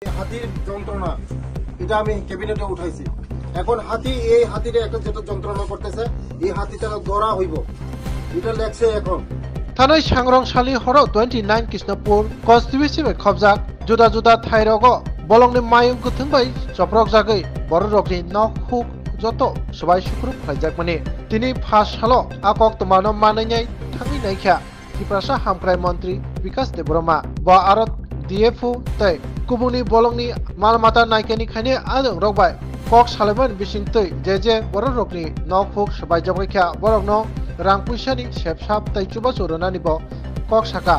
হাতির যন্ত্রণা এটা আমি ক্যাবিনেটে উঠাইছি। এখন এই হাতিটা একটা যেটা যন্ত্রণা করতেছে, এই হাতিটা দরা হইব এটা লেখছে এখন। थानाय सांग्रांसालि हर 29 कृष्णपुर कन्स्टिट्युएन्सि bai खबजाक जुदा जुदा थाइरगो bolongni mayung kuthung bai choprok jagoi borokni nok huk joto sabai sukruk khlaijakmani tini phas salo akok tomano manai thangi naikha Tiprasa Hamkrai Mantri Vikas Debroma ba arot DFU tai kubuni bolongni malmata naikani khane adong rokbai kok salaiban bisingtoi je borokni nok huk sabai jagoi borokno rangpuisani sepsap tai chuba chorunani bo kok saka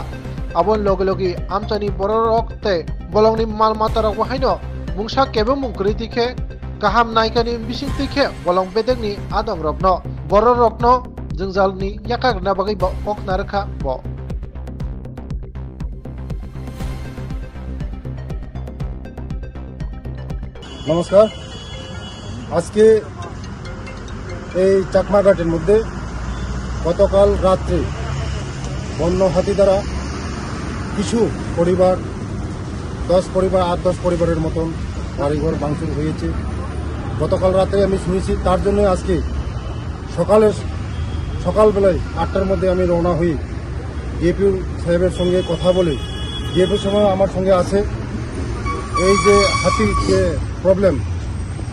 abon logi amchani borok tai bolongni malmata rok haino mungsa kebe mungkri dikhe kaham naikani bisingtike bolong bedegni adong rokno borokno jengjalni yakagna bagai bo kok narkha bo নমস্কার। আজকে এই চাকমাঘাটের মধ্যে গতকাল রাত্রে বন্য হাতি দ্বারা কিছু পরিবার 10 পরিবারের মতন বাড়িঘর ভাঙচুর হয়েছে। গতকাল রাতে আমি শুনেছি, তার জন্য আজকে সকালবেলায় 8টার মধ্যে আমি রওনা হই ডিএপি সাহেবের সঙ্গে কথা বলে। ডিএপি সময় আমার সঙ্গে আছে এই যে হাতির যে প্রবলেম,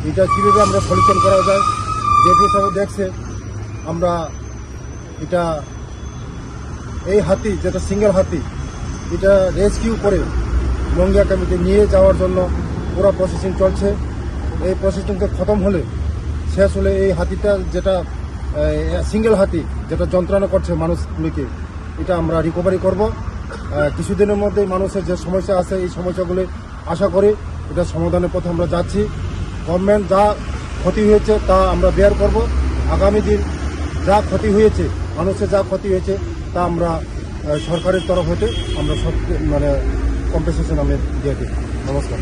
এটা কীভাবে আমরা সলিউশন করা যায়। ডিএপি সাহেব দেখছে আমরা এটা এই হাতি যেটা সিঙ্গেল হাতি এটা রেস্কিউ করে লঙ্গিয়া ক্যাম্পে নিয়ে যাওয়ার জন্য পুরো প্রসেসিং চলছে। এই প্রসেসিংটা খতম হলে শেষ হলে এই হাতিটা যেটা সিঙ্গেল হাতি যেটা যন্ত্রণা করছে মানুষগুলিকে, এটা আমরা রিকভারি করব। কিছুদিনের মধ্যে মানুষের যে সমস্যা আছে এই সমস্যাগুলি আশা করি এটা সমাধানের পথে আমরা যাচ্ছি। গভর্নমেন্ট যা ক্ষতি হয়েছে তা আমরা বেয়ার করব। আগামী দিন যা ক্ষতি হয়েছে, মানুষের যা ক্ষতি হয়েছে তা আমরা সরকারের তরফ হতে আমরা সব কম্পেনসেশন আমি দিয়ে দিই। নমস্কার।